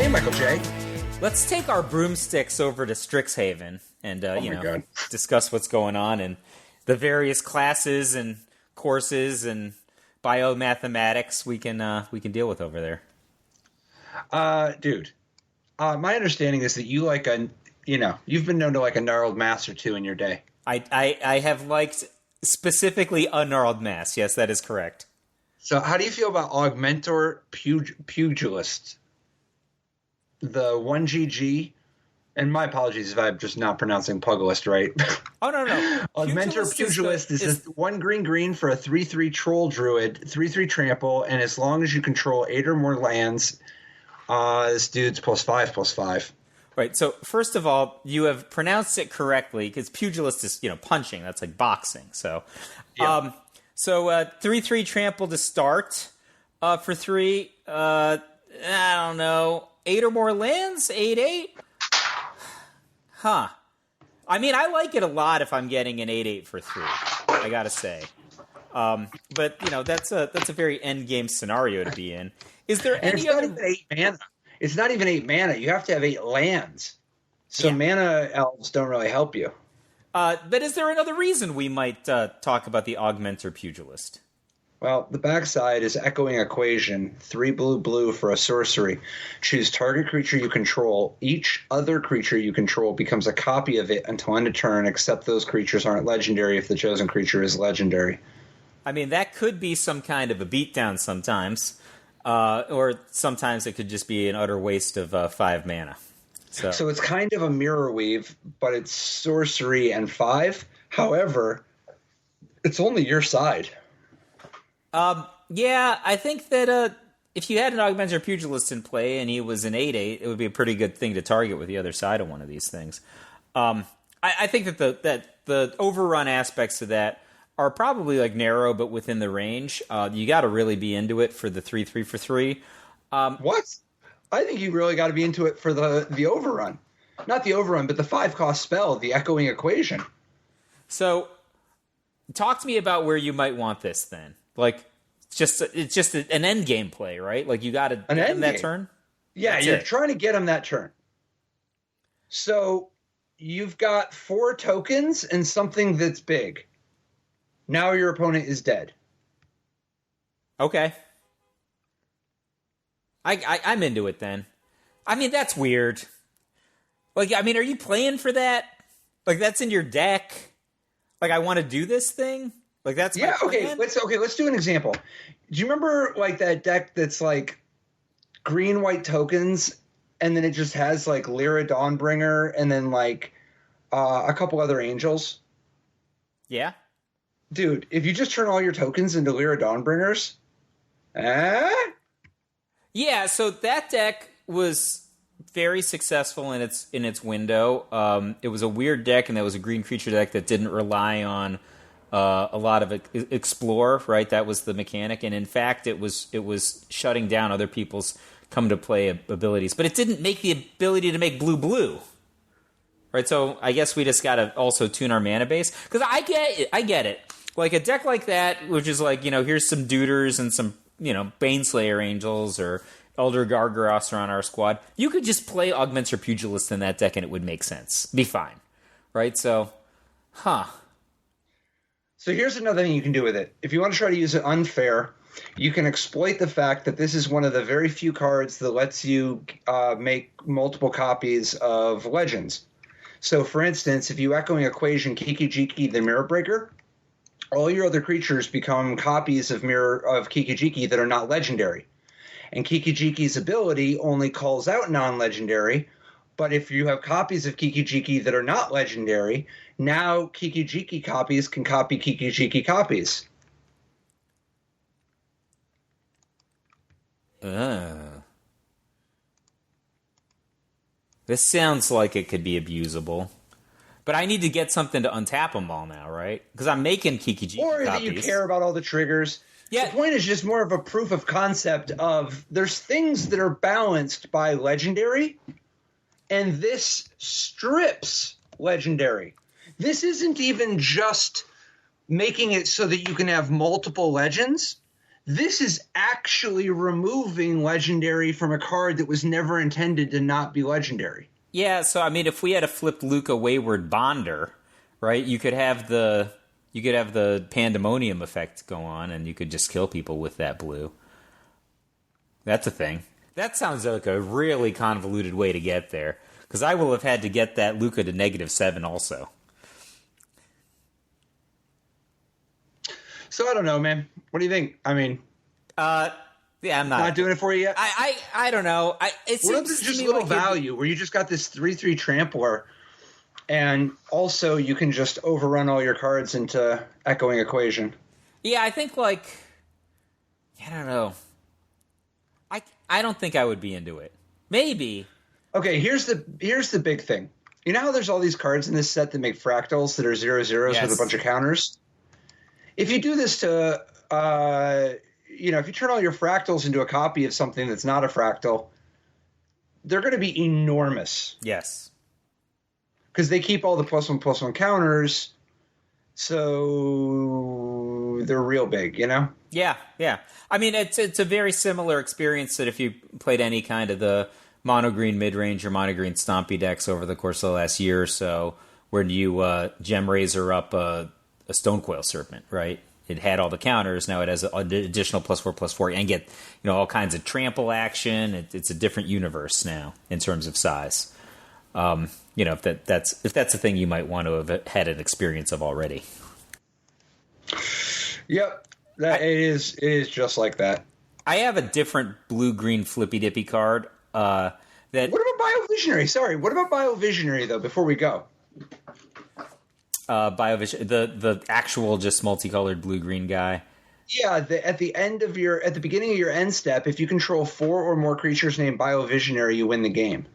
Hey, Michael J. Let's take our broomsticks over to Strixhaven and discuss what's going on in the various classes and courses and biomathematics we can deal with over there. Dude, my understanding is that you like you've been known to like a gnarled mass or two in your day. I have liked specifically a gnarled mass. Yes, that is correct. So how do you feel about Augmentor Pugilist? The 1GG, and my apologies if I'm just not pronouncing Pugilist right. Oh, no. Augmentor Pugilist is 1 green for a 3/3 troll druid, 3/3 trample, and as long as you control 8 or more lands, this dude's +5/+5. Right, so first of all, you have pronounced it correctly, because pugilist is, punching. That's like boxing. So, Yeah. 3/3 trample to start for 3. I don't know. 8 or more lands? 8/8? Huh. I mean, I like it a lot if I'm getting an 8/8 for 3, I gotta say. But, that's a very endgame scenario to be in. Is there And any it's other... not even 8 mana. It's not even 8 mana. You have to have 8 lands. So mana elves don't really help you. But is there another reason we might talk about the Augmentor Pugilist? Well, the backside is Echoing Equation, 3 blue for a sorcery. Choose target creature you control. Each other creature you control becomes a copy of it until end of turn, except those creatures aren't legendary if the chosen creature is legendary. I mean, that could be some kind of a beatdown sometimes. Or sometimes it could just be an utter waste of 5 mana. So it's kind of a mirror weave, but it's sorcery and 5. However, it's only your side. Yeah, I think that if you had an Augmentor Pugilist in play and he was an 8/8, it would be a pretty good thing to target with the other side of one of these things. I think that the overrun aspects of that are probably like narrow, but within the range. You got to really be into it for the 3/3 for 3. What? I think you really got to be into it for the overrun. Not the overrun, but the 5-cost spell, the Echoing Equation. So, talk to me about where you might want this then. Like, it's just an end game play, right? Like, you got to get him that turn? Yeah, you're trying to get him that turn. So, you've got 4 tokens and something that's big. Now your opponent is dead. Okay. I'm into it then. I mean, that's weird. Like, I mean, are you playing for that? Like, that's in your deck? Like, I want to do this thing? Like, that's my plan? Let's do an example. Do you remember, like, that deck that's, like, green-white tokens, and then it just has, like, Lyra Dawnbringer, and then, like, a couple other angels? Yeah. Dude, if you just turn all your tokens into Lyra Dawnbringers... Yeah, so that deck was very successful in its window. It was a weird deck, and that was a green creature deck that didn't rely on a lot of explore, right? That was the mechanic, and in fact, it was shutting down other people's come to play abilities, but it didn't make the ability to make blue, right? So I guess we just got to also tune our mana base, because I get it. Like a deck like that, which is like, here's some Duders and some, Baneslayer Angels or Elder Gargaroths are on our squad. You could just play Augmentor Pugilist in that deck and it would make sense. Be fine. Right? So, So here's another thing you can do with it. If you want to try to use it unfair, you can exploit the fact that this is one of the very few cards that lets you make multiple copies of Legends. So, for instance, if you Echoing Equation Kiki-Jiki the Mirror Breaker, all your other creatures become copies of Kiki-Jiki that are not legendary. And Kiki-Jiki's ability only calls out non-legendary, but if you have copies of Kiki-Jiki that are not legendary, now Kiki-Jiki copies can copy Kiki-Jiki copies. This sounds like it could be abusable. But I need to get something to untap them all now, right? Because I'm making Kiki-Jiki Or copies. that you care about all the triggers. Yeah. The point is just more of a proof of concept of there's things that are balanced by legendary, and this strips legendary. This isn't even just making it so that you can have multiple legends. This is actually removing legendary from a card that was never intended to not be legendary. Yeah, so I mean, if we had a flipped Luca Wayward Bonder, right, you could have the pandemonium effect go on, and you could just kill people with that blue. That's a thing. That sounds like a really convoluted way to get there, because I will have had to get that Luca to -7 also. So I don't know, man. What do you think? I mean, yeah, I'm not doing it for you yet. I don't know. It what if seems there's just to me little like value where you just got this 3/3 trampler, and also you can just overrun all your cards into echoing equation. Yeah, I think I don't know. I don't think I would be into it. Maybe. Okay, here's the big thing. You know how there's all these cards in this set that make fractals that are 0/0s with a bunch of counters? If you do this to, if you turn all your fractals into a copy of something that's not a fractal, they're going to be enormous. Yes. Because they keep all the +1/+1 counters, so they're real big, you know? Yeah. I mean, it's a very similar experience that if you played any kind of the mono green mid-range or mono green stompy decks over the course of the last year or so, where you gem razor up a Stonecoil Serpent, right? It had all the counters. Now it has an additional +4/+4 and get all kinds of trample action. It's a different universe now in terms of size. If that's a thing you might want to have had an experience of already. Yep, it is just like that. I have a different blue-green flippy-dippy card. What about Biovisionary? Sorry, what about Biovisionary though? Before we go, Biovision, the actual just multicolored blue-green guy. Yeah, at the beginning of your end step, if you control 4 or more creatures named Biovisionary, you win the game.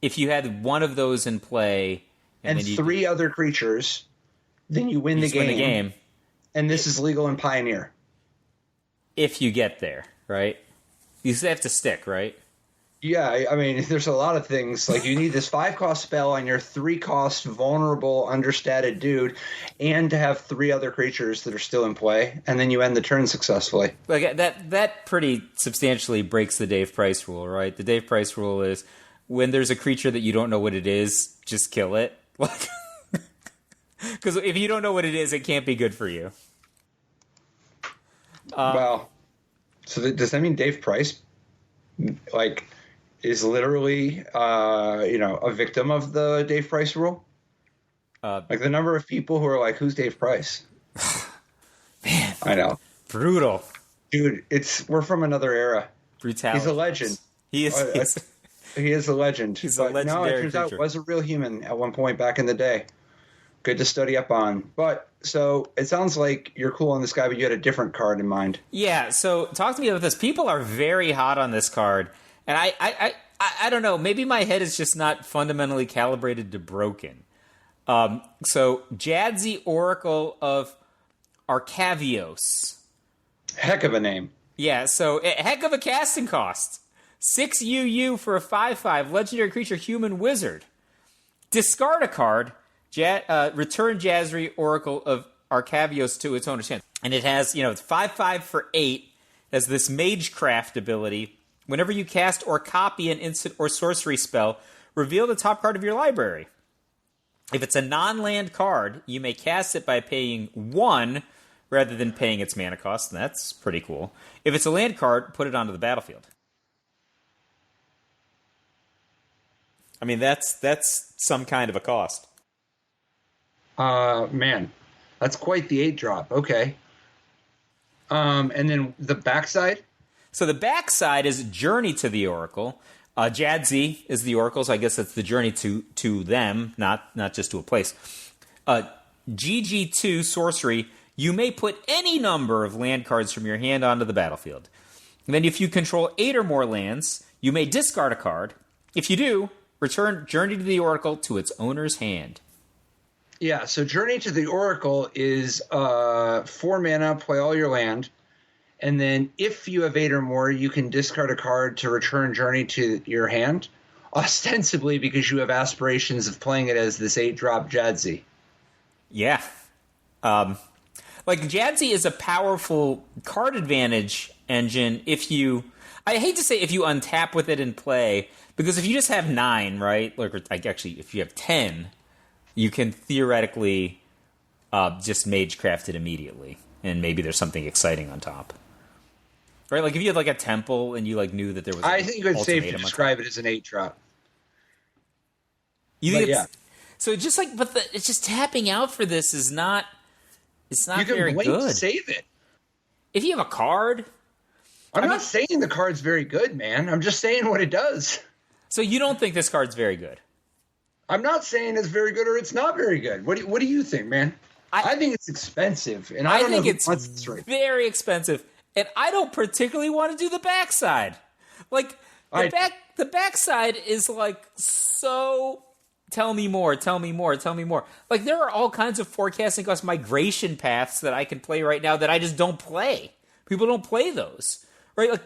If you had one of those in play and then 3 other creatures, then you win the game. And this is legal in Pioneer. If you get there, right? You have to stick, right? Yeah, I mean, there's a lot of things. Like, you need this 5-cost spell on your 3-cost vulnerable, understated dude, and to have 3 other creatures that are still in play, and then you end the turn successfully. Like that pretty substantially breaks the Dave Price rule, right? The Dave Price rule is when there's a creature that you don't know what it is, just kill it. Because if you don't know what it is, it can't be good for you. Well, so does that mean Dave Price, is literally, a victim of the Dave Price rule? The number of people who are like, who's Dave Price? Man. I know. Brutal. Dude, we're from another era. Brutality. He's a legend. He is. He is a legend. He's a legendary No, it turns creature. out was a real human at one point back in the day. Good to study up on. But, so, it sounds like you're cool on this guy, but you had a different card in mind. Yeah, so talk to me about this. People are very hot on this card. And I don't know. Maybe my head is just not fundamentally calibrated to broken. So Jadzi Oracle of Arcavios. Heck of a name. Yeah, so heck of a casting cost. 6 UU for a 5/5 legendary creature human wizard. Discard a card. Return Jadzi Oracle of Arcavios to its owner's hand. And it has, it's 5/5 for 8. It has this Magecraft ability. Whenever you cast or copy an instant or sorcery spell, reveal the top card of your library. If it's a non-land card, you may cast it by paying 1 rather than paying its mana cost, and that's pretty cool. If it's a land card, put it onto the battlefield. I mean, that's some kind of a cost. Man, that's quite the 8-drop. Okay. And then the backside? So the backside is Journey to the Oracle. Jadzi is the Oracle, so I guess that's the journey to them, not just to a place. GG2 Sorcery, you may put any number of land cards from your hand onto the battlefield. And then if you control 8 or more lands, you may discard a card. If you do, return Journey to the Oracle to its owner's hand. Yeah, so Journey to the Oracle is 4 mana, play all your land. And then if you have 8 or more, you can discard a card to return Journey to your hand, ostensibly because you have aspirations of playing it as this 8-drop Jadzi. Yeah. Like, Jadzi is a powerful card advantage engine if you... I hate to say if you untap with it and play, because if you just have 9, right? Like actually, if you have 10, you can theoretically just Magecraft it immediately, and maybe there's something exciting on top. Right? Like, if you had, like, a temple and you, like, knew that there was... I think it's safe to describe it as an 8-drop. You think it's... So, just, like... But it's just tapping out for this is not... It's not very good. You can save it. If you have a card... I'm not saying the card's very good, man. I'm just saying what it does. So you don't think this card's very good? I'm not saying it's very good or it's not very good. What do you think, man? I think it's expensive, and I think it's very expensive, and I don't particularly want to do the backside. Like, the backside is, like, so... Tell me more, tell me more, tell me more. Like, there are all kinds of forecasting cost migration paths that I can play right now that I just don't play. People don't play those. Right? Like,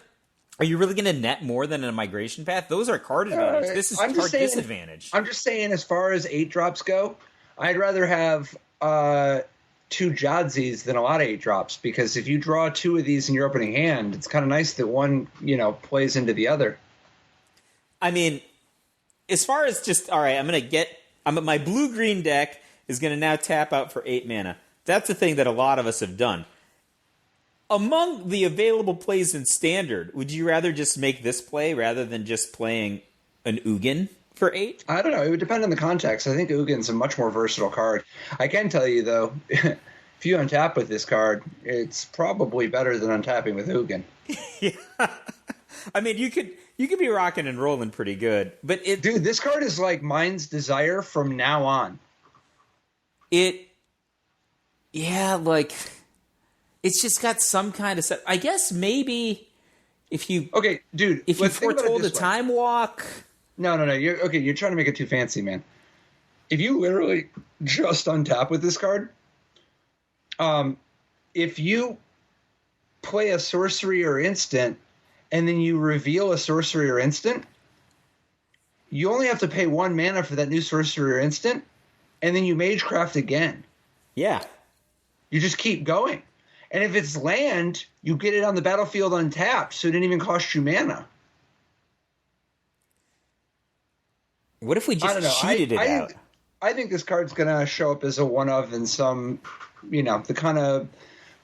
are you really going to net more than a migration path? Those are card advantage. This is card disadvantage. I'm just saying, as far as 8-drops go, I'd rather have 2 Jadzis than a lot of 8-drops, because if you draw 2 of these in your opening hand, it's kind of nice that one, plays into the other. I mean... As far as just, all right, my blue-green deck is going to now tap out for 8 mana. That's the thing that a lot of us have done. Among the available plays in Standard, would you rather just make this play rather than just playing an Ugin for 8? I don't know. It would depend on the context. I think Ugin's a much more versatile card. I can tell you, though, if you untap with this card, it's probably better than untapping with Ugin. Yeah. I mean, you could be rocking and rolling pretty good, but dude, this card is like Mind's Desire from now on. Like, it's just got some kind of set. I guess maybe if you foretold a time walk. No. You're trying to make it too fancy, man. If you literally just untap with this card, if you play a sorcery or instant, and then you reveal a sorcery or instant, you only have to pay 1 mana for that new sorcery or instant, and then you Magecraft again. Yeah. You just keep going. And if it's land, you get it on the battlefield untapped, so it didn't even cost you mana. What if we just cheated it out? I think this card's going to show up as a one-of in some, the kind of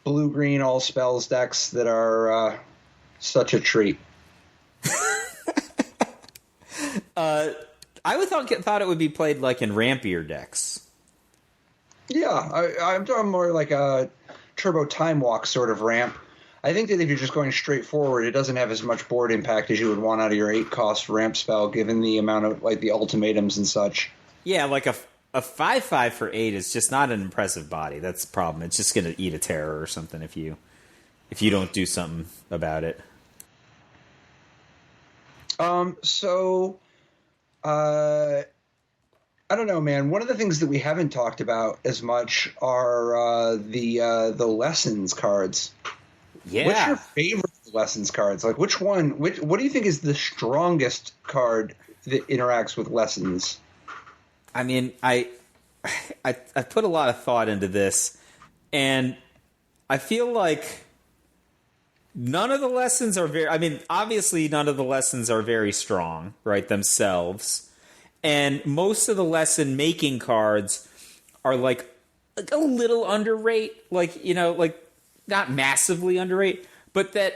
blue-green all-spells decks that are... such a treat. I would thought it would be played like in rampier decks. Yeah, I'm talking more like a Turbo Time Walk sort of ramp. I think that if you're just going straight forward, it doesn't have as much board impact as you would want out of your 8-cost ramp spell, given the amount of like the ultimatums and such. Yeah, like a 5/5 for 8 is just not an impressive body. That's the problem. It's just going to eat a terror or something if you don't do something about it. I don't know, man. One of the things that we haven't talked about as much are the lessons cards. Yeah. What's your favorite lessons cards? Like, which one? What do you think is the strongest card that interacts with lessons? I mean, I put a lot of thought into this, and I feel like none of the lessons are very... I mean, obviously none of the lessons are very strong, right, themselves. And most of the lesson-making cards are, like a little underrated. Like, not massively underrated. But that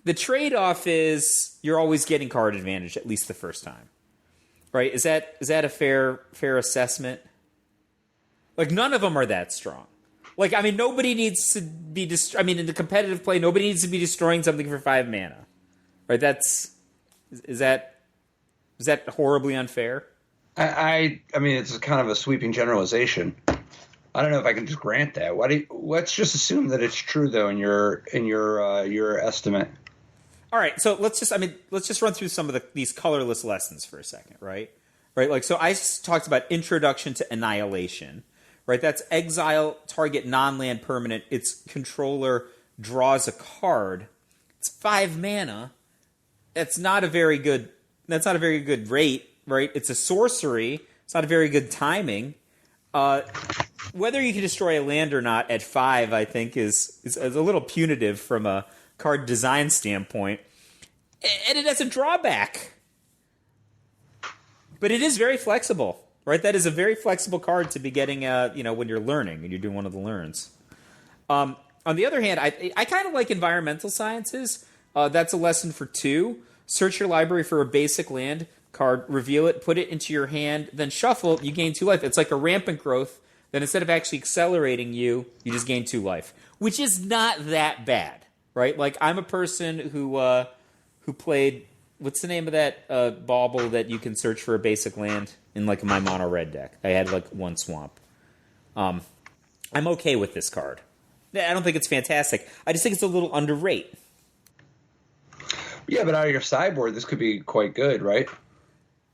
the trade-off is you're always getting card advantage, at least the first time. Right? Is that a fair assessment? Like, none of them are that strong. Like, I mean, nobody needs to be... in the competitive play, nobody needs to be destroying something for 5 mana. Right? Is that horribly unfair? I mean, it's kind of a sweeping generalization. I don't know if I can just grant that. Let's just assume that it's true, though, in your estimate. All right, so let's just run through some of these colorless lessons for a second, right? Right, like, so I talked about Introduction to Annihilation. Right, that's exile target non-land permanent. Its controller draws a card. It's 5 mana. That's not a very good rate, right? It's a sorcery. It's not a very good timing. What whether you can destroy a land or not at 5, I think, is a little punitive from a card design standpoint. And it has a drawback. But it is very flexible, right? That is a very flexible card to be getting, when you're learning and you're doing one of the learns. On the other hand, I kind of like environmental sciences. That's a lesson for 2. Search your library for a basic land card, reveal it, put it into your hand, then shuffle. You gain 2 life. It's like a rampant growth. Then instead of actually accelerating you just gain 2 life, which is not that bad, right? Like, I'm a person who played, what's the name of that bauble that you can search for a basic land in, like, my mono red deck? I had, like, 1 swamp. I'm okay with this card. I don't think it's fantastic. I just think it's a little underrated. Yeah, but out of your sideboard, this could be quite good, right?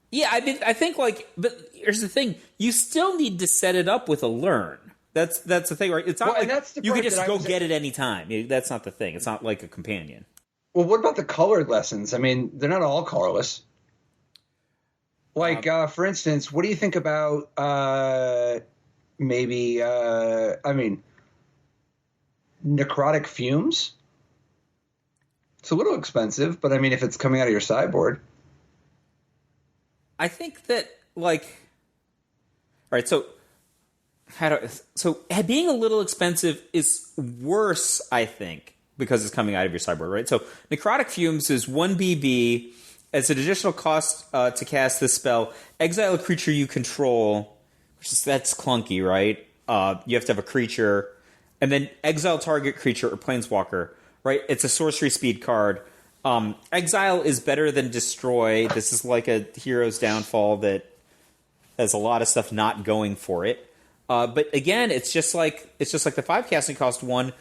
Yeah, I think, like, but here's the thing: you still need to set it up with a learn. That's the thing, right? It's not like you can just go get it anytime. That's not the thing. It's not like a companion. Well, what about the colored lessons? I mean, they're not all colorless. Like, for instance, what do you think about necrotic fumes? It's a little expensive, but I mean, if it's coming out of your sideboard. I think that, like, all right, so being a little expensive is worse, I think, because it's coming out of your sideboard, right? So Necrotic Fumes is 1 BB. As an additional cost to cast this spell, exile a creature you control, that's clunky, right? You have to have a creature, and then exile target creature or planeswalker, right? It's a sorcery speed card. Exile is better than destroy. This is like a Hero's Downfall that has a lot of stuff not going for it. But again, it's just like the 5 casting cost 1.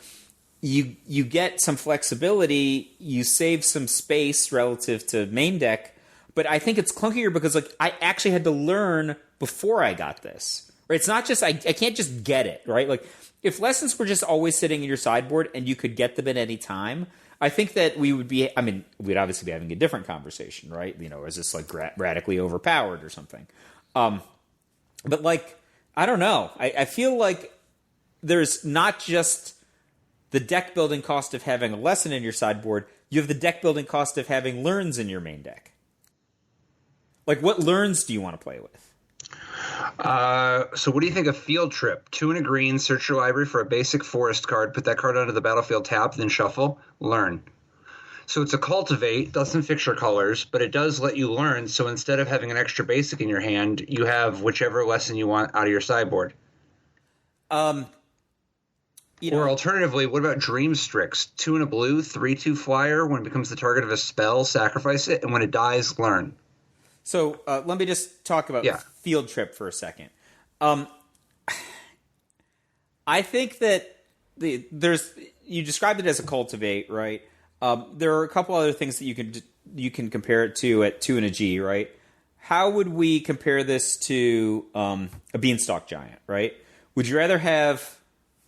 You get some flexibility, you save some space relative to main deck, but I think it's clunkier because, like, I actually had to learn before I got this. Right? It's not just I can't just get it, right? Like, if lessons were just always sitting in your sideboard and you could get them at any time, I think that we'd obviously be having a different conversation, right? Is this, like, radically overpowered or something? But, like, I don't know. I feel like there's not just the deck building cost of having a lesson in your sideboard. You have the deck building cost of having learns in your main deck. Like, what learns do you want to play with? So what do you think of Field Trip? 2 and a green, search your library for a basic forest card, put that card onto the battlefield tapped, then shuffle, learn. So it's a cultivate, doesn't fix your colors, but it does let you learn. So instead of having an extra basic in your hand, you have whichever lesson you want out of your sideboard. Or alternatively, what about Dream Strix? 2 and a blue, 3/2 flyer. When it becomes the target of a spell, sacrifice it, and when it dies, learn. So let me just talk about Field Trip for a second. I think that you described it as a cultivate, right? There are a couple other things that you can compare it to at 2 and a G, right? How would we compare this to a Beanstalk Giant, right? Would you rather have,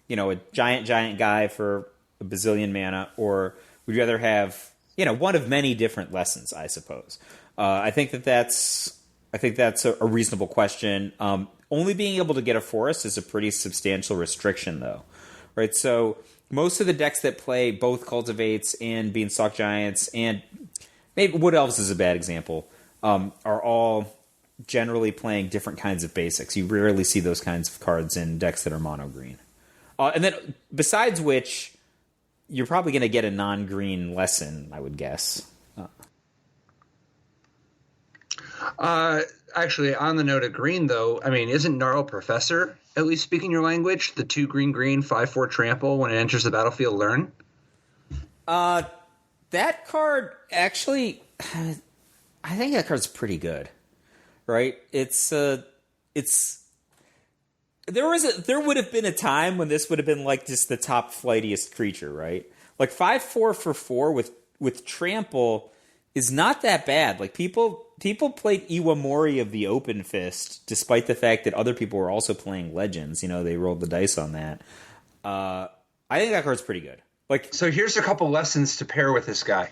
a giant guy for a bazillion mana, or would you rather have, one of many different lessons, I suppose? I think that's a reasonable question. Only being able to get a forest is a pretty substantial restriction, though, right? So most of the decks that play both cultivates and Beanstalk Giants, and maybe Wood Elves is a bad example, are all generally playing different kinds of basics. You rarely see those kinds of cards in decks that are mono green. And then besides which, you're probably going to get a non-green lesson, I would guess. Actually, on the note of green, though, I mean, isn't Gnarled Professor at least speaking your language? The 2 green, 5/4 trample, when it enters the battlefield, learn? That card, actually, I think that card's pretty good, right? There would have been a time when this would have been like just the top flightiest creature, right? Like 5/4 for 4 with trample is not that bad. Like people played Iwamori of the Open Fist, despite the fact that other people were also playing Legends. They rolled the dice on that. I think that card's pretty good. Like, so here's a couple lessons to pair with this guy.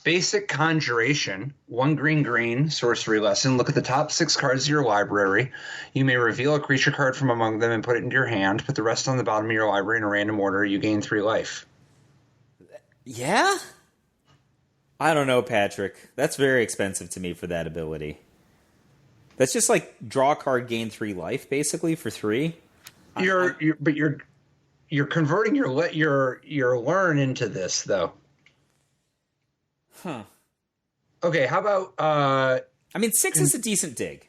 Basic Conjuration, 1 green, sorcery lesson. Look at the top 6 cards of your library. You may reveal a creature card from among them and put it into your hand. Put the rest on the bottom of your library in a random order. You gain 3 life. Yeah? I don't know, Patrick. That's very expensive to me for that ability. That's just like draw a card, gain 3 life, basically, for 3. You're converting your learn into this, though. Huh. Okay, how about 6 is a decent dig.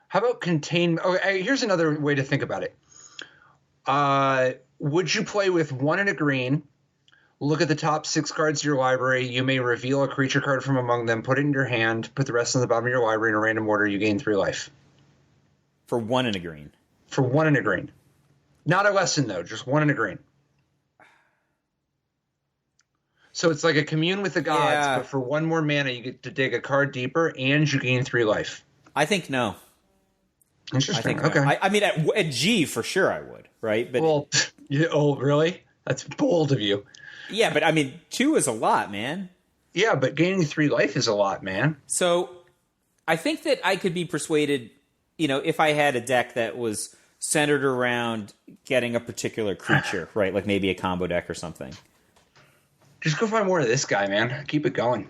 How about contain? Okay, here's another way to think about it. Would you play with 1 and a green? Look at the top 6 cards of your library. You may reveal a creature card from among them. Put it in your hand. Put the rest on the bottom of your library in a random order. You gain 3 life. For 1 and a green. For 1 and a green. Not a lesson, though. Just 1 and a green. So it's like a commune with the gods, but for 1 more mana, you get to dig a card deeper, and you gain 3 life. I think no. Interesting. I think okay. No. At G, for sure I would, right? But really? That's bold of you. Yeah, but 2 is a lot, man. Yeah, but gaining 3 life is a lot, man. So I think that I could be persuaded, if I had a deck that was centered around getting a particular creature, right? Like maybe a combo deck or something. Just go find more of this guy, man. Keep it going.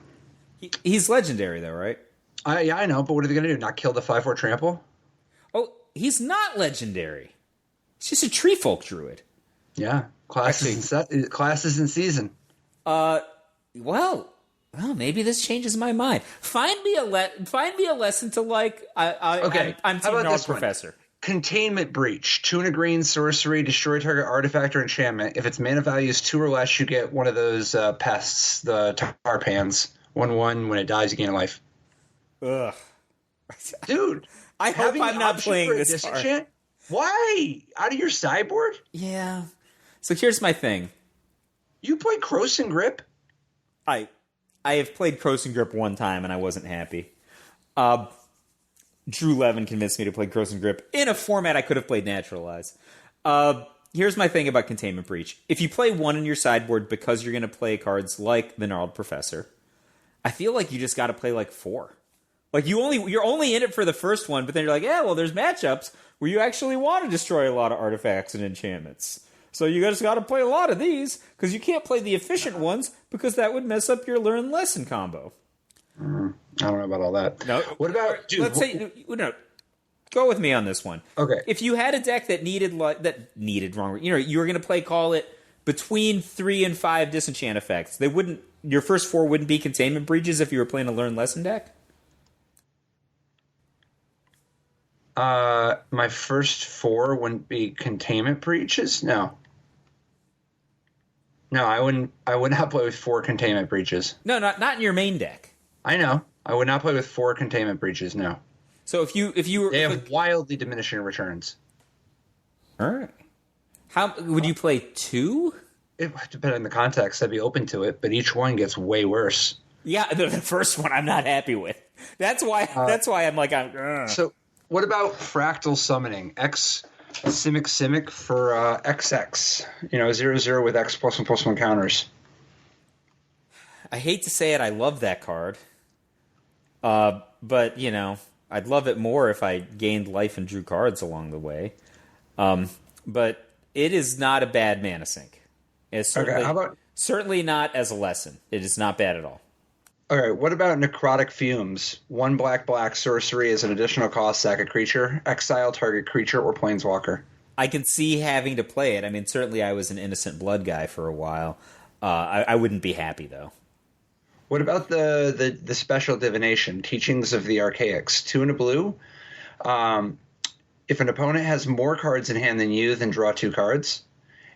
He's legendary, though, right? Yeah, I know, but what are they going to do? Not kill the 5/4 trample? Oh, he's not legendary. He's just a tree folk druid. Yeah, classes in season. Well, maybe this changes my mind. Find me a lesson to like. Okay, I'm Team Gnarled Professor. Containment Breach, 2 and a green, sorcery, destroy target artifact or enchantment. If its mana value is 2 or less, you get one of those pests, the Tarpans. 1/1. When it dies, you gain a life. Ugh, dude. I hope I'm not playing this card. Why? Out of your sideboard? Yeah. So here's my thing. You play Cross and Grip? I have played Cross and Grip one time and I wasn't happy. Drew Levin convinced me to play Cross and Grip in a format I could have played Naturalize. Here's my thing about Containment Breach. If you play 1 in your sideboard because you're going to play cards like the Gnarled Professor, I feel like you just got to play like 4. Like you're only in it for the first one, but then you're like, yeah, well, there's matchups where you actually want to destroy a lot of artifacts and enchantments. So you just got to play a lot of these because you can't play the efficient ones because that would mess up your learn lesson combo. I don't know about all that. No. What about? Dude, let's say no. Go with me on this one. Okay. If you had a deck that needed wrong, you were going to play, call it between 3 and 5 disenchant effects. Your first 4 wouldn't be containment breaches if you were playing a learn lesson deck. My first 4 wouldn't be containment breaches. No, I wouldn't. I would not play with 4 containment breaches. No, not in your main deck. I know. I would not play with 4 containment breaches. No. So if you were, they have wildly diminishing returns. All right. How would you play 2? It depending on the context, I'd be open to it, but each one gets way worse. Yeah, the first one I'm not happy with. That's why I'm like, So what about fractal summoning? X Simic for XX. 0/0 with X +1/+1 counters. I hate to say it, I love that card. But I'd love it more if I gained life and drew cards along the way. But it is not a bad mana sink. It's certainly not as a lesson. It is not bad at all. All right, what about Necrotic Fumes? 1 black sorcery as an additional cost, sack a creature, exile target creature or planeswalker. I can see having to play it. Certainly I was an Innocent Blood guy for a while. I wouldn't be happy, though. What about the special divination, Teachings of the Archaics? 2 and a blue. If an opponent has more cards in hand than you, then draw 2 cards.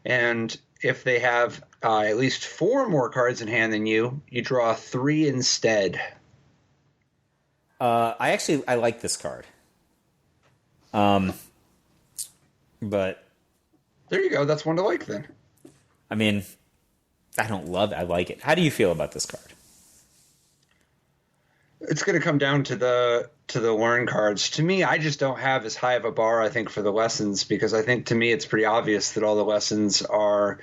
And if they have at least 4 more cards in hand than you, you draw 3 instead. I like this card. But there you go. That's one to like then. I don't love it. I like it. How do you feel about this card? It's going to come down to the learn cards. To me, I just don't have as high of a bar, I think, for the lessons, because I think to me it's pretty obvious that all the lessons are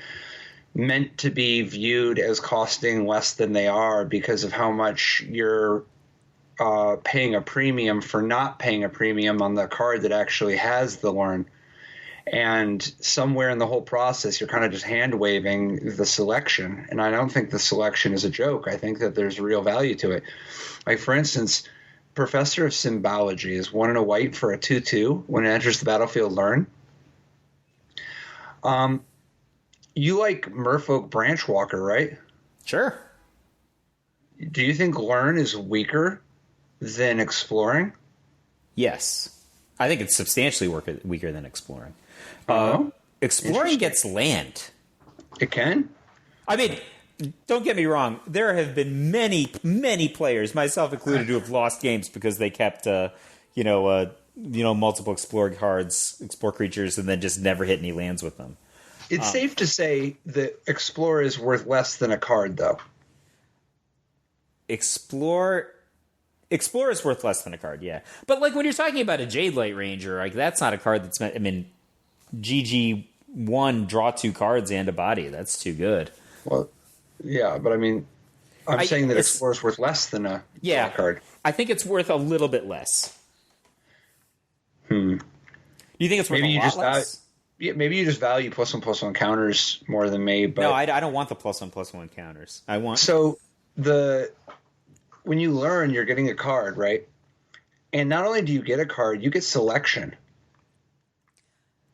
meant to be viewed as costing less than they are because of how much you're paying a premium for not paying a premium on the card that actually has the learn. And somewhere in the whole process, you're kind of just hand-waving the selection. And I don't think the selection is a joke. I think that there's real value to it. Like, for instance, Professor of Symbology is 1 and a white for a 2/2 when it enters the battlefield learn. You like Merfolk Branchwalker, right? Sure. Do you think learn is weaker than exploring? Yes. I think it's substantially weaker than exploring. Exploring gets land. It can? I mean, don't get me wrong. There have been many, many players, myself included, who have lost games because they kept, multiple explore cards, explore creatures, and then just never hit any lands with them. It's safe to say that Explorer is worth less than a card, though. Explorer is worth less than a card, yeah. But like when you're talking about a Jade Light Ranger, like that's not a card that's meant. I mean, GG1 draw 2 cards and a body. That's too good. Well, yeah, but I mean, I'm saying that Explorer is worth less than a draw card. I think it's worth a little bit less. Do you think it's worth a lot less? Maybe you just value +1/+1 counters more than me. But no, I don't want the +1/+1 counters. I want when you learn, you're getting a card, right? And not only do you get a card, you get selection.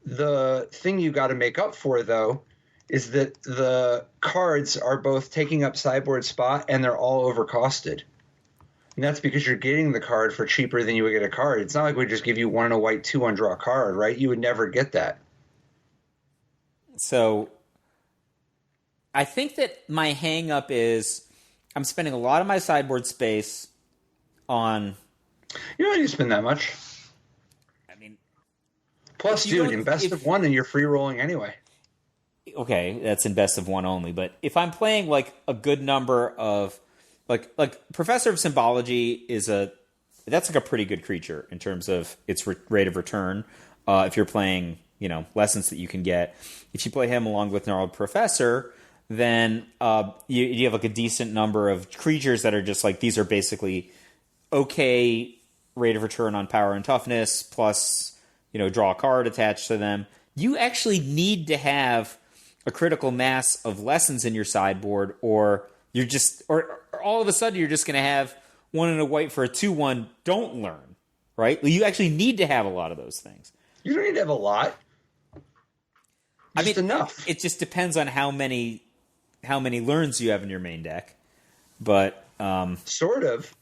The thing you got to make up for, though, is that the cards are both taking up sideboard spot and they're all overcosted. And that's because you're getting the card for cheaper than you would get a card. It's not like we just give you 1 and a white 2/1 draw card, right? You would never get that. So I think that my hang up is I'm spending a lot of my sideboard space on... You don't need to spend that much. I mean... Plus, dude, in best of 1 and you're free rolling anyway. Okay, that's in best of 1 only. But if I'm playing like a good number of... Like Professor of Symbology is that's like a pretty good creature in terms of its rate of return. If you're playing, lessons that you can get. If you play him along with Gnarled Professor, then you have like a decent number of creatures that are just like, these are basically okay rate of return on power and toughness, plus, draw a card attached to them. You actually need to have a critical mass of lessons in your sideboard, or you're just, or all of a sudden you're just going to have 1 and a white for a 2/1 don't learn, right? You actually need to have a lot of those things. You don't need to have a lot. Enough. It just depends on how many learns you have in your main deck. But sort of,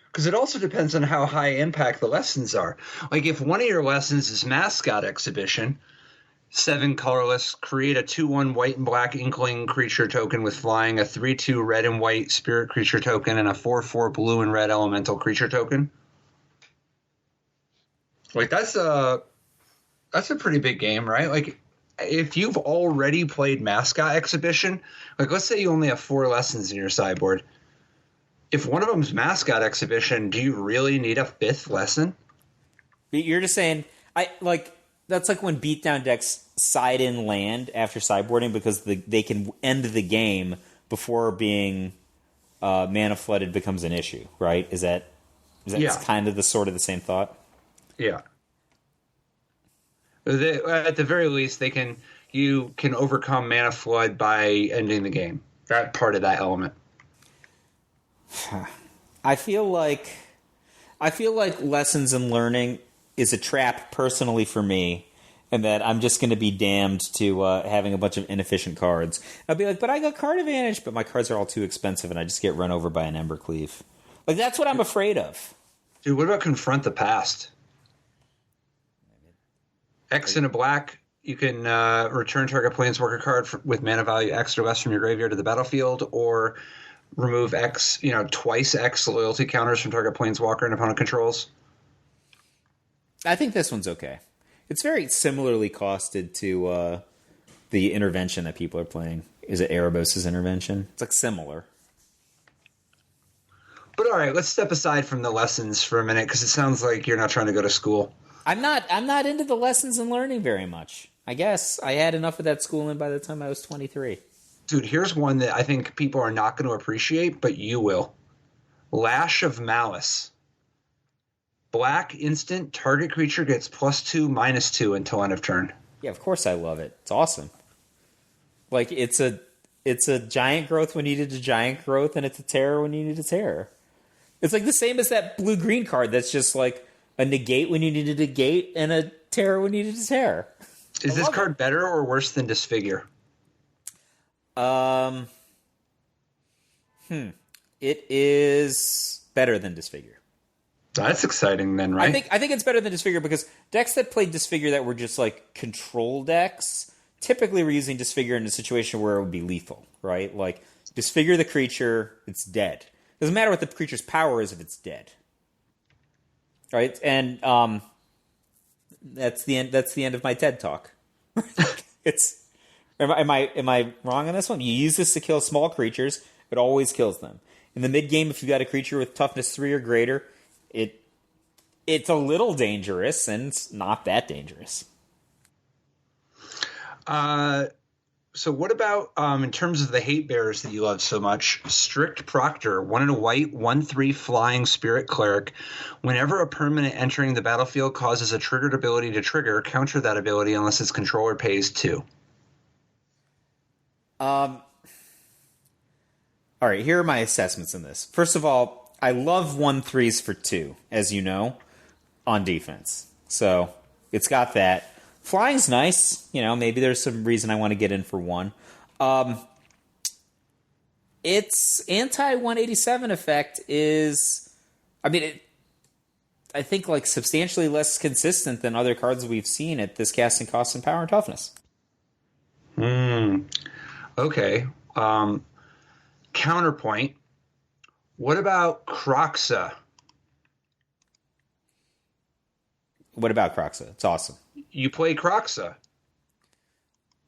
because it also depends on how high impact the lessons are. Like if one of your lessons is Mascot Exhibition, 7 colorless, create a 2/1 white and black Inkling creature token with flying, a 3/2 red and white spirit creature token, and a 4/4 blue and red elemental creature token. Like that's a pretty big game, right? Like if you've already played Mascot Exhibition, like let's say you only have 4 lessons in your sideboard. If one of them's Mascot Exhibition, do you really need a 5th lesson? You're just saying, that's like when beatdown decks side in land after sideboarding because they can end the game before being mana flooded becomes an issue, right? Is that kind of the sort of the same thought? Yeah. At the very least, you can overcome mana flood by ending the game. That part of that element. I feel like lessons and learning is a trap personally for me, and that I'm just going to be damned to having a bunch of inefficient cards. I'll be like, but I got card advantage, but my cards are all too expensive, and I just get run over by an Embercleave. Like that's what I'm afraid of. Dude, what about Confront the Past? X in a black, you can return target Planeswalker card with mana value X or less from your graveyard to the battlefield, or remove X, twice X loyalty counters from target Planeswalker and opponent controls. I think this one's okay. It's very similarly costed to the intervention that people are playing. Is it Erebos' intervention? It's like similar. But all right, let's step aside from the lessons for a minute because it sounds like you're not trying to go to school. I'm not into the lessons and learning very much. I guess I had enough of that schooling by the time I was 23. Dude, here's one that I think people are not going to appreciate, but you will. Lash of Malice. Black instant, target creature gets +2/-2 until end of turn. Yeah, of course I love it. It's awesome. Like it's a giant growth when you needed a giant growth, and it's a terror when you needed a terror. It's like the same as that blue-green card that's just like a negate when you needed a negate and a terror when you needed a terror. Is this card better or worse than Disfigure? It is better than Disfigure. That's exciting then, right? I think it's better than Disfigure because decks that played Disfigure that were just like control decks typically were using Disfigure in a situation where it would be lethal, right? Like Disfigure the creature, it's dead. Doesn't matter what the creature's power is if it's dead, right? And that's the end. That's the end of my TED talk. It's am I wrong on this one? You use this to kill small creatures. It always kills them. In the mid game, if you got a creature with toughness 3 or greater, it's a little dangerous, and it's not that dangerous. So what about in terms of the hate bears that you love so much? Strict Proctor, 1 and a white, 1/3 flying spirit cleric. Whenever a permanent entering the battlefield causes a triggered ability to trigger, counter that ability unless its controller pays 2. All right, here are my assessments in this. First of all, I love 1/3s for 2, as you know, on defense. So it's got that. Flying's nice. You know, maybe there's some reason I want to get in for 1. Its anti-187 effect is, I think like substantially less consistent than other cards we've seen at this casting cost and power and toughness. Okay. Counterpoint. What about Croxa? What about Croxa? It's awesome. You play Croxa,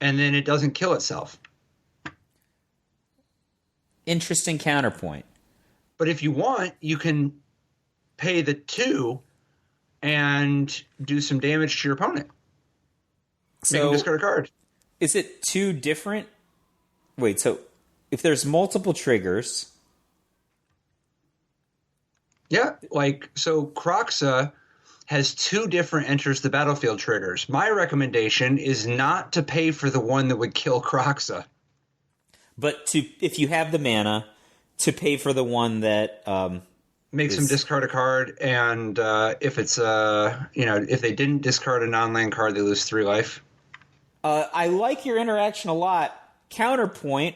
and then it doesn't kill itself. Interesting counterpoint. But if you want, you can pay the 2 and do some damage to your opponent. Make him discard a card. Is it 2 different? Wait, so if there's multiple triggers... Yeah, so Croxa has 2 different enters the battlefield triggers. My recommendation is not to pay for the one that would kill Croxa. But if you have the mana, to pay for the one that... makes them discard a card, and if it's, if they didn't discard a non-land card, they lose 3 life. I like your interaction a lot. Counterpoint,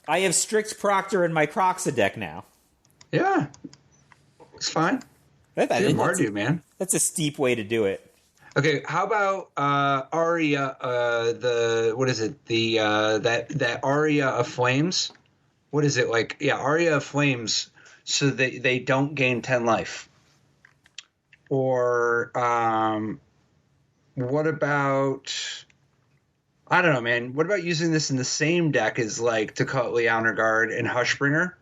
I have Strix Proctor in my Croxa deck now. Yeah. It's fine. Mardu, man. That's a steep way to do it. Okay, how about Aria? What is it? That Aria of Flames. What is it like? Yeah, Aria of Flames. So they don't gain 10 life. Or what about? I don't know, man. What about using this in the same deck as like Tocatli Honor Guard and Hushbringer?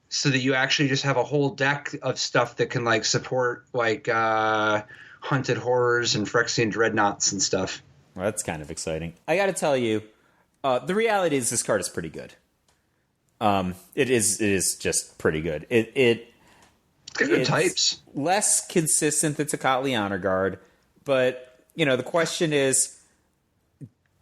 So that you actually just have a whole deck of stuff that can like support like Hunted Horrors and Phyrexian Dreadnoughts and stuff. Well, that's kind of exciting. I got to tell you, the reality is this card is pretty good. It is just pretty good. It's good types. Less consistent than Tocatli Honor Guard, but the question is,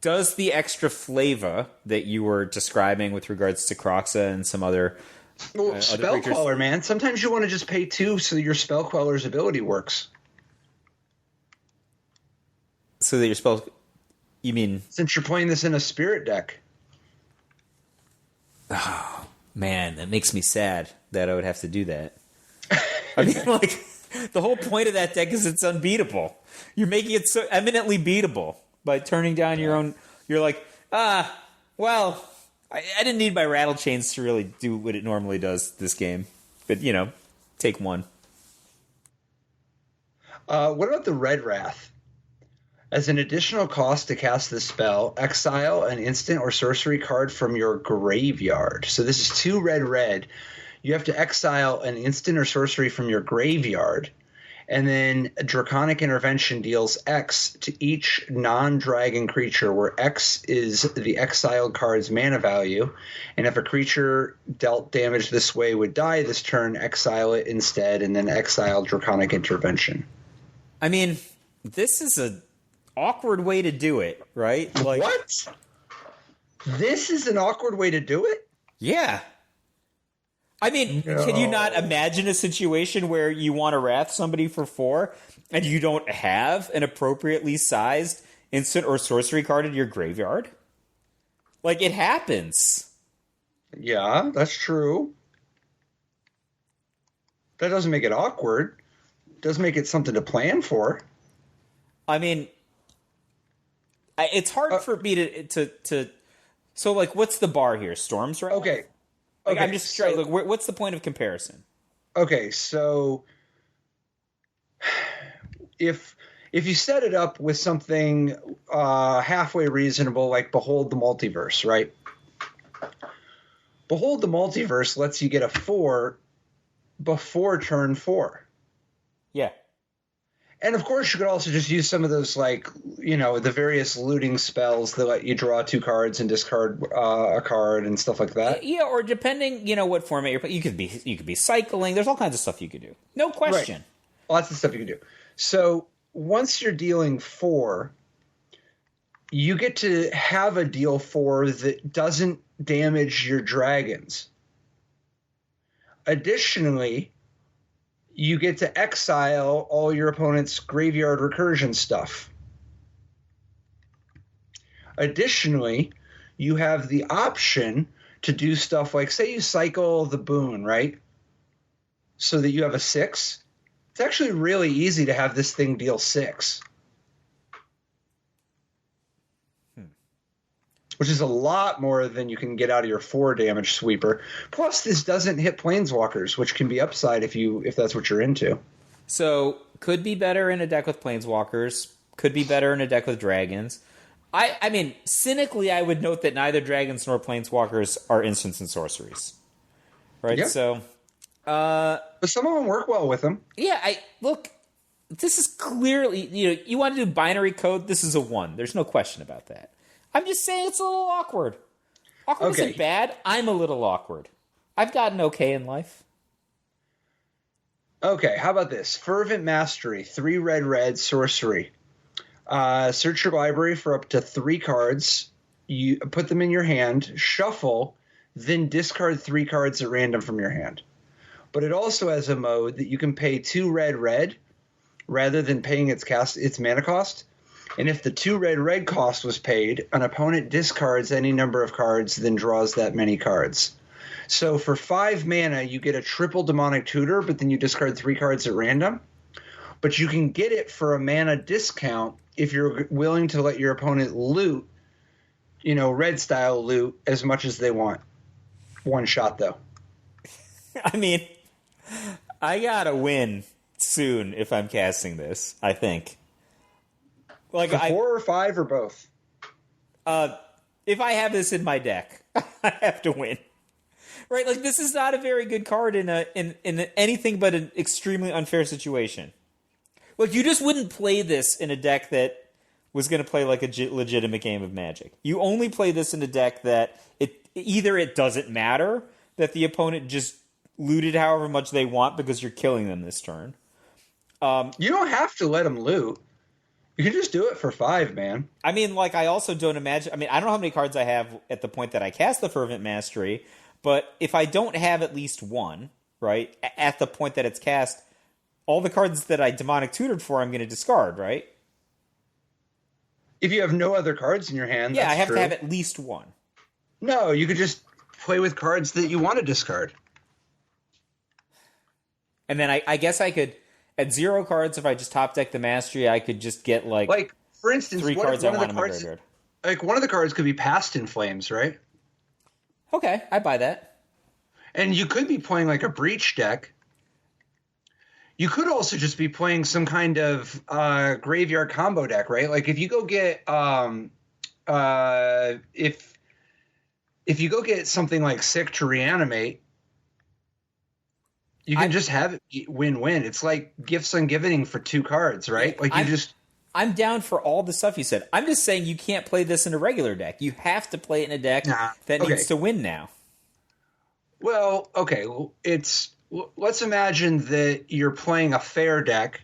does the extra flavor that you were describing with regards to Croxa and some other Spell Queller, man. Sometimes you want to just pay 2 so your Spell Queller's ability works. So that your spell... You mean... Since you're playing this in a spirit deck. Oh, man, that makes me sad that I would have to do that. I mean, like, the whole point of that deck is it's unbeatable. You're making it so eminently beatable by turning down your own... You're like, well... I didn't need my rattle chains to really do what it normally does this game. But, take 1. What about the Red Wrath? As an additional cost to cast this spell, exile an instant or sorcery card from your graveyard. So this is 2 red. You have to exile an instant or sorcery from your graveyard. And then Draconic Intervention deals X to each non-dragon creature, where X is the exiled card's mana value. And if a creature dealt damage this way would die this turn, exile it instead, and then exile Draconic Intervention. I mean, this is an awkward way to do it, right? Like, what? This is an awkward way to do it? Yeah. I mean, Can you not imagine a situation where you want to wrath somebody for 4 and you don't have an appropriately sized instant or sorcery card in your graveyard? Like, it happens. Yeah, that's true. That doesn't make it awkward. It does make it something to plan for. I mean, it's hard for me to so, like, what's the bar here? Storms, right? Okay. Like, I'm just trying. Like, what's the point of comparison? Okay, so if you set it up with something halfway reasonable, like Behold the Multiverse, right? Behold the Multiverse lets you get a 4 before turn 4. Yeah. And of course, you could also just use some of those, like, the various looting spells that let you draw 2 cards and discard a card and stuff like that. Yeah, or depending, what format you're playing, you could be cycling. There's all kinds of stuff you could do. No question. Right. Lots of stuff you can do. So once you're dealing 4, you get to have a deal 4 that doesn't damage your dragons. Additionally, you get to exile all your opponent's graveyard recursion stuff. Additionally, you have the option to do stuff like, say you cycle the boon, right? So that you have a 6. It's actually really easy to have this thing deal 6. Which is a lot more than you can get out of your 4 damage sweeper. Plus, this doesn't hit planeswalkers, which can be upside if that's what you're into. So, could be better in a deck with planeswalkers. Could be better in a deck with dragons. I mean, cynically, I would note that neither dragons nor planeswalkers are instants and sorceries. Right? Yep. So, but some of them work well with them. Yeah, look, this is clearly, you want to do binary code, this is a 1. There's no question about that. I'm just saying it's a little awkward. Awkward isn't bad. I'm a little awkward. I've gotten okay in life. Okay, how about this? Fervent Mastery, 3 red sorcery. Search your library for up to 3 cards. You put them in your hand, shuffle, then discard 3 cards at random from your hand. But it also has a mode that you can pay 2 red rather than paying its mana cost. And if the 2 red cost was paid, an opponent discards any number of cards, then draws that many cards. So for 5 mana, you get a triple Demonic Tutor, but then you discard 3 cards at random. But you can get it for a mana discount if you're willing to let your opponent loot, red-style loot, as much as they want. 1 shot, though. I mean, I gotta win soon if I'm casting this, I think. Like, for 4 or 5 or both? If I have this in my deck, I have to win. Right? Like, this is not a very good card in anything but an extremely unfair situation. Look, you just wouldn't play this in a deck that was going to play like a legitimate game of Magic. You only play this in a deck that it doesn't matter that the opponent just looted however much they want because you're killing them this turn. You don't have to let them loot. You can just do it for 5, man. I mean, like, I also don't imagine... I mean, I don't know how many cards I have at the point that I cast the Fervent Mastery, but if I don't have at least 1, right, at the point that it's cast, all the cards that I Demonic Tutored for, I'm going to discard, right? If you have no other cards in your hand, yeah, that's I have true. to have at least 1. No, you could just play with cards that you want to discard. And then I guess I could... At 0 cards, if I just top deck the Mastery, I could just get, like for instance, 3 cards I want in my graveyard. Like, one of the cards could be Past in Flames, right? Okay, I buy that. And you could be playing, like, a Breach deck. You could also just be playing some kind of graveyard combo deck, right? Like, if you go get if you go get something like Sick to Reanimate, You can just have it win-win. It's like gifts and giving for 2 cards, right? Like I'm down for all the stuff you said. I'm just saying you can't play this in a regular deck. You have to play it in a deck that needs to win now. Well, okay. Let's imagine that you're playing a fair deck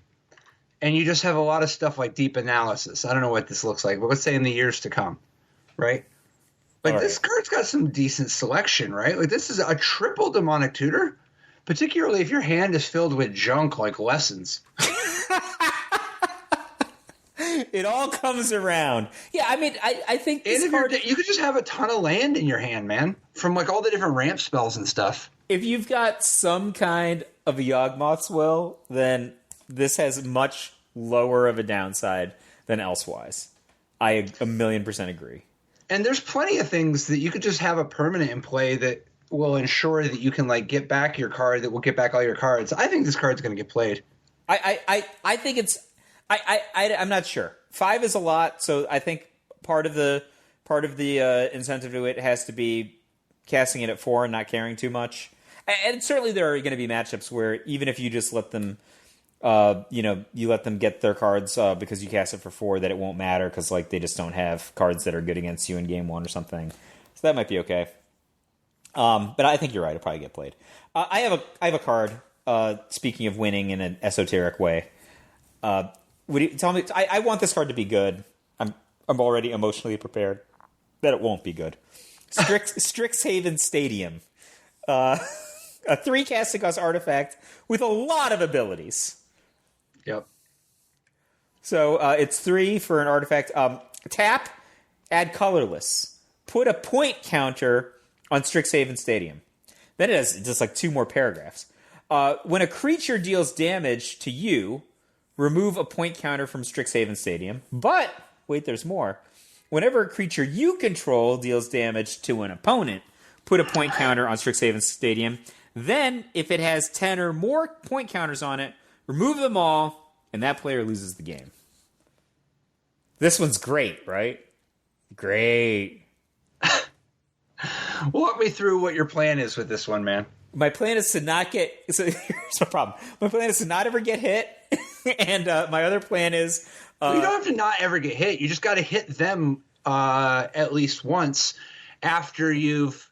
and you just have a lot of stuff like deep analysis. I don't know what this looks like, but let's say in the years to come, right? Like this card's got some decent selection, right? Like this is a triple demonic tutor, particularly if your hand is filled with junk like lessons. It all comes around. Yeah, I mean, I think this card... You could just have a ton of land in your hand, man, from like all the different ramp spells and stuff. If you've got some kind of a Yawgmoth's Will, then this has much lower of a downside than elsewise. I 1,000,000% agree. And there's plenty of things that you could just have a permanent in play that will ensure that you can like get back your card, that will get back all your cards. I think this card's going to get played. I think it's... I'm not sure. 5 is a lot, so I think part of the incentive to it has to be casting it at 4 and not caring too much. And certainly there are going to be matchups where even if you just let them, you let them get their cards because you cast it for 4, that it won't matter because like they just don't have cards that are good against you in game 1 or something. So that might be okay. But I think you're right. It'll probably get played. I have a card. Speaking of winning in an esoteric way. Would you tell me? I want this card to be good. I'm already emotionally prepared that it won't be good. Strixhaven Stadium, a 3 casting cost artifact with a lot of abilities. Yep. So it's 3 for an artifact. Tap, add colorless. Put a point counter on Strixhaven Stadium. Then it has just like 2 more paragraphs. When a creature deals damage to you, remove a point counter from Strixhaven Stadium. But, wait, there's more. Whenever a creature you control deals damage to an opponent, put a point counter on Strixhaven Stadium. Then, if it has 10 or more point counters on it, remove them all, and that player loses the game. This one's great, right? Great. Walk me through what your plan is with this one, man. My plan is to not get... So here's the problem. My plan is to not ever get hit, and my other plan is... Well, you don't have to not ever get hit. You just got to hit them at least once after you've,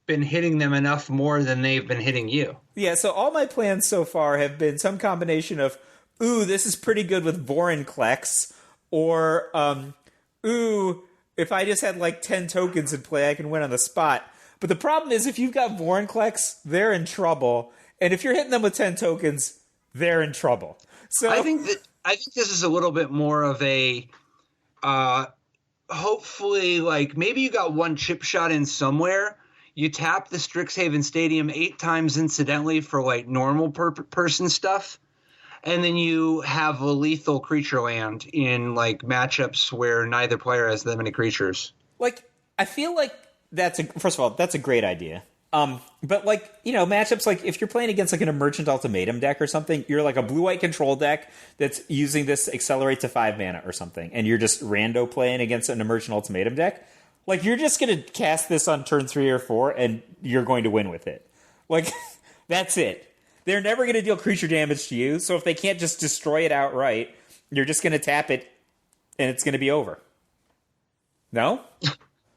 been hitting them enough more than they've been hitting you. Yeah, so all my plans so far have been some combination of, ooh, this is pretty good with Vorinclex, or, ooh, if I just had like 10 tokens in play, I can win on the spot. But the problem is if you've got Vorinclex, they're in trouble. And if you're hitting them with 10 tokens, they're in trouble. So I think this is a little bit more of a hopefully like maybe you got one chip shot in somewhere. You tap the Strixhaven Stadium 8 times incidentally for like normal person stuff. And then you have a lethal creature land in like matchups where neither player has that many creatures. Like, I feel like first of all, that's a great idea. But like, matchups like if you're playing against like an Emergent Ultimatum deck or something, you're like a blue-white control deck that's using this to accelerate to 5 mana or something, and you're just rando playing against an Emergent Ultimatum deck. Like, you're just going to cast this on turn 3 or 4, and you're going to win with it. Like, that's it. They're never going to deal creature damage to you, so if they can't just destroy it outright, you're just going to tap it, and it's going to be over. No?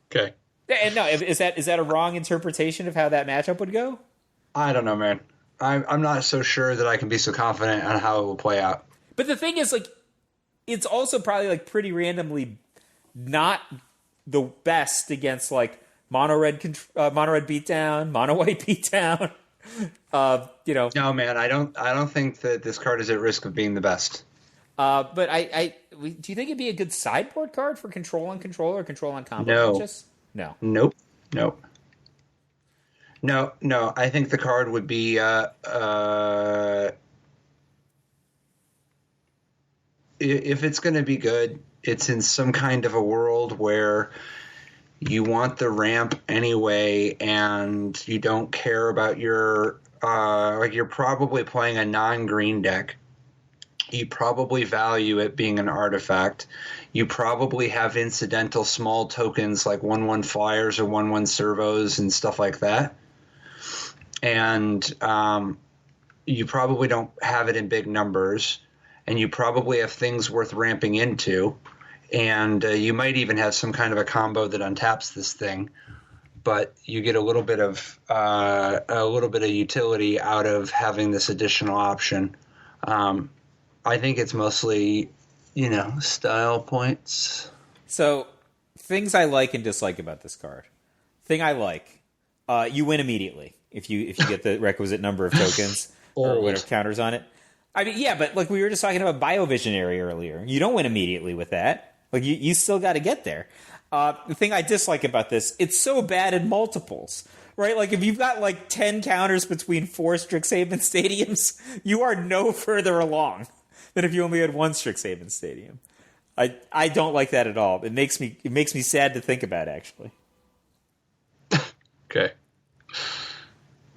Okay. And no, is that a wrong interpretation of how that matchup would go? I don't know, man. I'm not so sure that I can be so confident on how it will play out. But the thing is, like, it's also probably like pretty randomly not the best against like mono red beatdown, mono white beatdown. No, man, I don't think that this card is at risk of being the best. But do you think it'd be a good sideboard card for control on control or control on combo matches? No. Nope. No. I think the card would be if it's going to be good, it's in some kind of a world where you want the ramp anyway, and you don't care about your like you're probably playing a non-green deck. You probably value it being an artifact. You probably have incidental small tokens like 1/1 flyers or 1/1 servos and stuff like that. And you probably don't have it in big numbers, and you probably have things worth ramping into, and you might even have some kind of a combo that untaps this thing. But you get a little bit of utility out of having this additional option. I think it's mostly, style points. So, things I like and dislike about this card. Thing I like, you win immediately if you get the requisite number of tokens or whatever counters on it. I mean, yeah, but like we were just talking about Biovisionary earlier. You don't win immediately with that. Like you still got to get there. The thing I dislike about this, it's so bad in multiples, right? Like if you've got like 10 counters between 4 Strixhaven stadiums, you are no further along than if you only had 1 Strixhaven stadium. I don't like that at all. It makes me sad to think about, actually. Okay.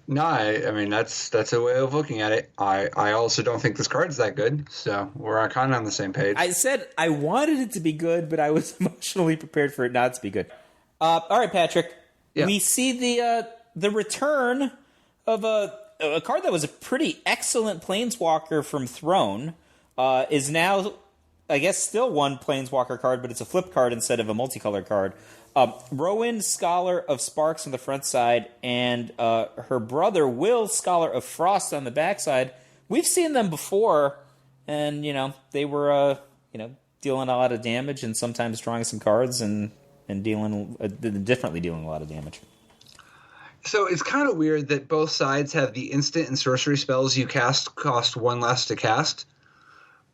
No, I mean that's a way of looking at it. I also don't think this card's that good, so we're kind of on the same page. I said I wanted it to be good, but I was emotionally prepared for it not to be good. All right, Patrick. Yeah. We see the return of a card that was a pretty excellent Planeswalker from Throne. Is now, I guess, still one Planeswalker card, but it's a flip card instead of a multicolor card. Rowan, Scholar of Sparks on the front side, and her brother, Will, Scholar of Frost on the backside. We've seen them before, and, they were, dealing a lot of damage and sometimes drawing some cards and differently dealing a lot of damage. So it's kind of weird that both sides have the instant and sorcery spells you cast cost 1 less to cast,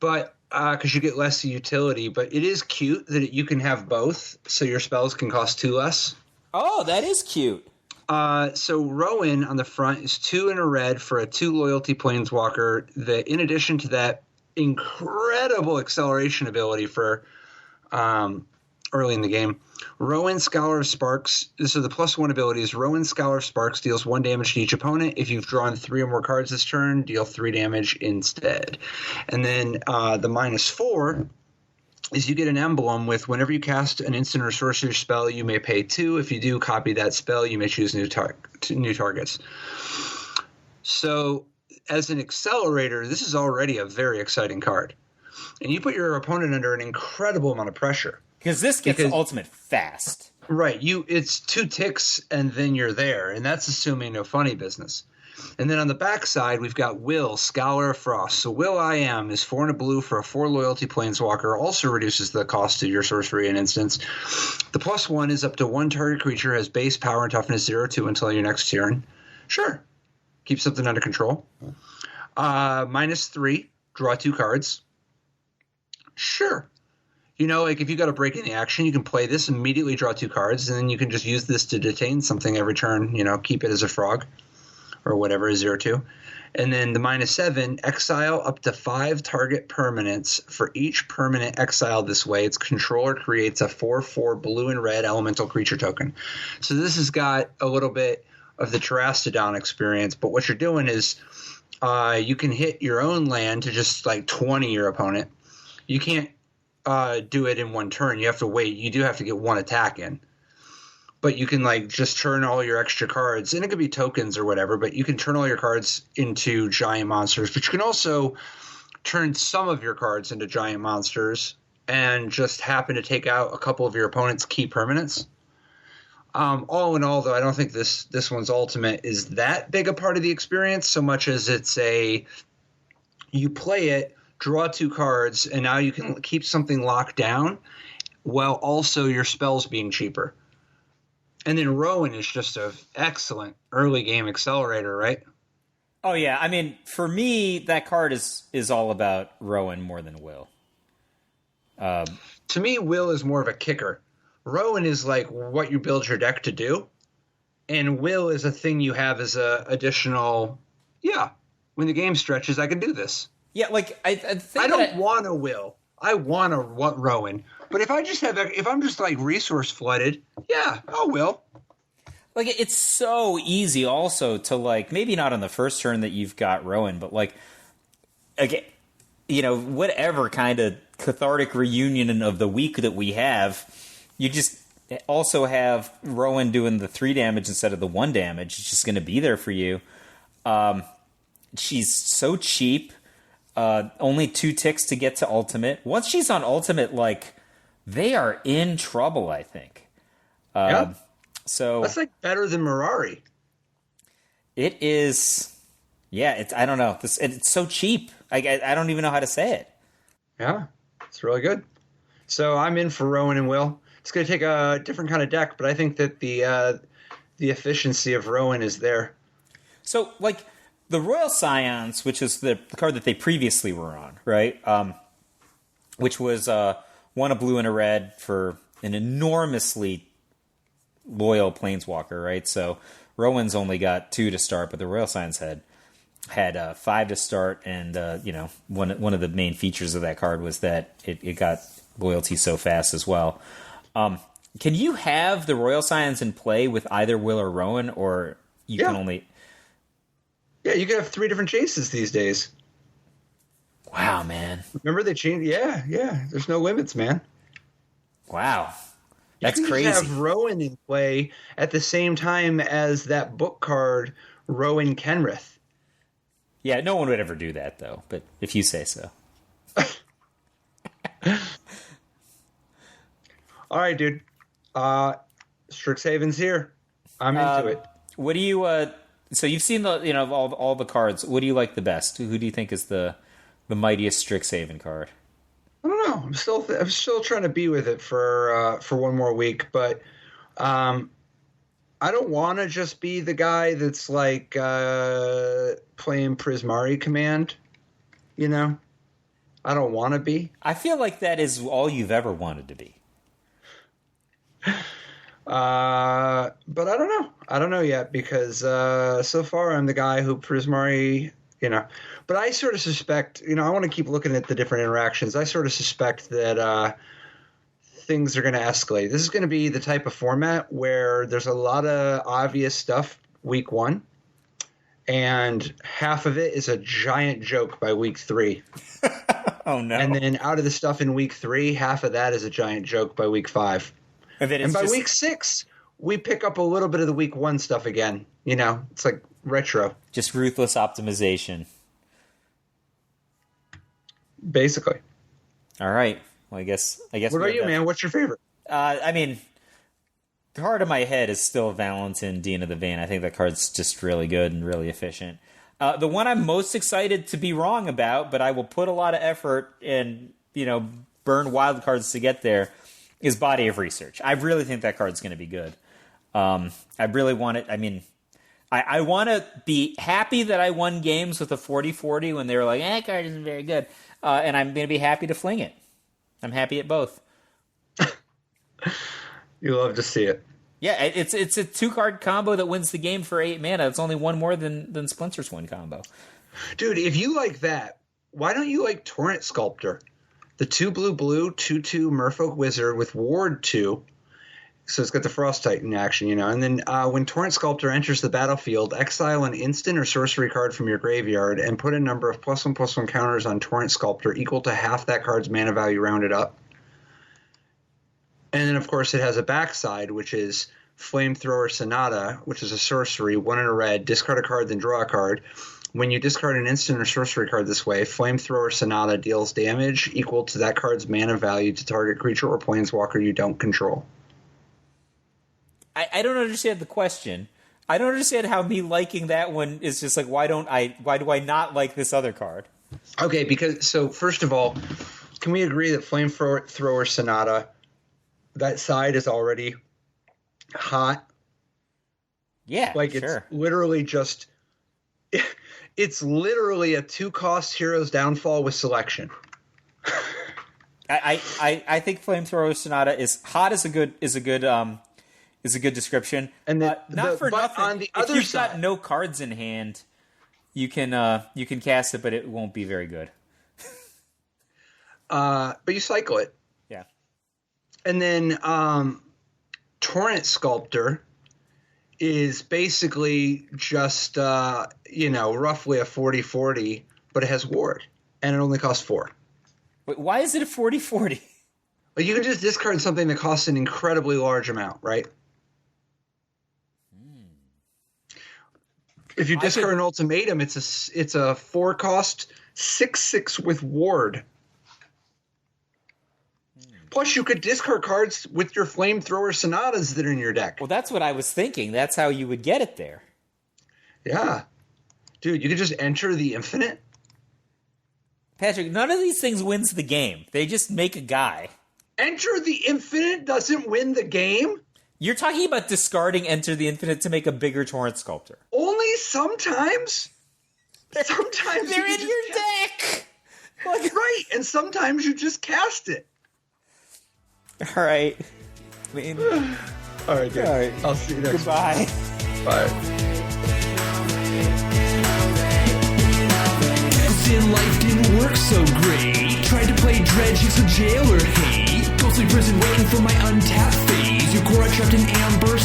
but because you get less utility, but it is cute that you can have both, so your spells can cost 2 less. Oh, that is cute. So Rowan on the front is 2 and a red for a 2 loyalty planeswalker. That, in addition to that incredible acceleration ability for early in the game, Rowan, Scholar of Sparks. So the +1 ability is Rowan, Scholar of Sparks deals 1 damage to each opponent. If you've drawn 3 or more cards this turn, deal 3 damage instead. And then the -4 is you get an emblem with whenever you cast an instant or sorcery spell, you may pay 2. If you do copy that spell, you may choose new targets. So as an accelerator, this is already a very exciting card. And you put your opponent under an incredible amount of pressure. Because this gets ultimate fast. Right. It's 2 ticks and then you're there. And that's assuming no funny business. And then on the back side, we've got Will, Scholar of Frost. So Will I Am is 4 and a blue for a 4 loyalty planeswalker. Also reduces the cost of your sorcery and instants. The +1 is up to 1 target creature has base power and toughness 0-2 until your next turn. Sure. Keep something under control. -3, draw 2 cards. Sure. Like if you got a break in the action, you can play this, immediately draw 2 cards, and then you can just use this to detain something every turn, keep it as a frog or whatever, 0-2. And then the -7, exile up to 5 target permanents. For each permanent exiled this way, its controller creates a 4/4 blue and red elemental creature token. So this has got a little bit of the Terastodon experience, but what you're doing is you can hit your own land to just like 20 your opponent. You can't do it in 1 turn. You have to wait. You do have to get 1 attack in. But you can just turn all your extra cards, and it could be tokens or whatever, but you can turn all your cards into giant monsters. But you can also turn some of your cards into giant monsters and just happen to take out a couple of your opponent's key permanents. All in all, though, I don't think this one's ultimate is that big a part of the experience, so much as it's you play it, draw 2 cards, and now you can keep something locked down while also your spells being cheaper. And then Rowan is just an excellent early game accelerator, right? Oh, yeah. I mean, for me, that card is all about Rowan more than Will. To me, Will is more of a kicker. Rowan is like what you build your deck to do, and Will is a thing you have as a additional, when the game stretches, I can do this. Yeah, like I think I don't want a Will. I want a Rowan. But if I'm just like resource flooded, I'll Will. Like it's so easy also to maybe not on the first turn that you've got Rowan, but whatever kind of cathartic reunion of the week that we have, you just also have Rowan doing the 3 damage instead of the 1 damage. It's just going to be there for you. she's so cheap. Only 2 ticks to get to Ultimate. Once she's on Ultimate, like, they are in trouble, I think. Yeah. So that's like better than Mirari. It is. Yeah, I don't know. It's so cheap. I don't even know how to say it. Yeah, it's really good. So I'm in for Rowan and Will. It's going to take a different kind of deck, but I think that the efficiency of Rowan is there. So, like, the Royal Scions, which is the card that they previously were on, right? Which was 1 a blue and a red for an enormously loyal Planeswalker, right? So Rowan's only got 2 to start, but the Royal Scions had 5 to start, and one of the main features of that card was that it got loyalty so fast as well. Can you have the Royal Scions in play with either Will or Rowan, or you can only? Yeah, you can have 3 different chases these days. Wow, man! Remember they changed? Yeah. There's no limits, man. Wow, that's you can crazy. Have Rowan in play at the same time as that book card, Rowan Kenrith. Yeah, no one would ever do that, though. But if you say so. All right, dude. Strixhaven's here. I'm into it. What do you? So you've seen the all the cards. What do you like the best? Who do you think is the mightiest Strixhaven card? I don't know. I'm still trying to be with it for one more week, but I don't want to just be the guy that's like playing Prismari Command. I don't want to be. I feel like that is all you've ever wanted to be. But I don't know. I don't know yet because so far I'm the guy who Prismari, But I sort of suspect, I want to keep looking at the different interactions. I sort of suspect that things are going to escalate. This is going to be the type of format where there's a lot of obvious stuff week 1, and half of it is a giant joke by week 3. Oh, no. And then out of the stuff in week 3, half of that is a giant joke by week 5. And by week 6, we pick up a little bit of the week 1 stuff again. It's like retro. Just ruthless optimization. Basically. All right. Well, I guess. What about you, man? What's your favorite? I mean, the heart of my head is still Valentin, Dean of the Vein. I think that card's just really good and really efficient. The one I'm most excited to be wrong about, but I will put a lot of effort and, burn wild cards to get there, is Body of Research. I really think that card's going to be good. I really want it. I mean, I want to be happy that I won games with a 40-40 when they were like, that card isn't very good. And I'm going to be happy to fling it. I'm happy at both. You love to see it. Yeah, it's a 2-card combo that wins the game for 8 mana. It's only 1 more than Splinter's Twin combo. Dude, if you like that, why don't you like Torrent Sculptor? The 2-blue, 2/2 Merfolk Wizard with Ward 2. So it's got the Frost Titan action, And then when Torrent Sculptor enters the battlefield, exile an instant or sorcery card from your graveyard and put a number of +1/+1 counters on Torrent Sculptor equal to half that card's mana value rounded up. And then, of course, it has a backside, which is Flamethrower Sonata, which is a sorcery, 1 in a red, discard a card, then draw a card. When you discard an instant or sorcery card this way, Flamethrower Sonata deals damage equal to that card's mana value to target creature or planeswalker you don't control. I don't understand the question. I don't understand how me liking that one is just like, why do I not like this other card? Okay, so first of all, can we agree that Flamethrower Sonata, that side is already hot? Yeah, It's literally just... It's literally a 2-cost Hero's Downfall with selection. I think Flamethrower Sonata is hot is a good description. And not for nothing. On the other side, if you've got no cards in hand, you can cast it, but it won't be very good. But you cycle it. Yeah. And then Torrent Sculptor is basically just roughly a 40-40, but it has Ward, and it only costs 4. Wait, why is it a 40-40? Well, you can just discard something that costs an incredibly large amount, right? If you discard an ultimatum, it's a 4-cost 6/6 with ward. Plus, you could discard cards with your flamethrower sonatas that are in your deck. Well, that's what I was thinking. That's how you would get it there. Yeah. Dude, you could just enter the infinite. Patrick, none of these things wins the game. They just make a guy. Enter the Infinite doesn't win the game? You're talking about discarding Enter the Infinite to make a bigger Torrent Sculptor. Only sometimes? Sometimes they're in your deck! Right, and sometimes you just cast it. All right. I mean, all right, dude. All right. I'll see you next Goodbye. Week. Bye. In life didn't work so great. Tried to play Dredge, it's a jailer hate. Ghostly prison waiting for my untapped phase. Your core trapped in amber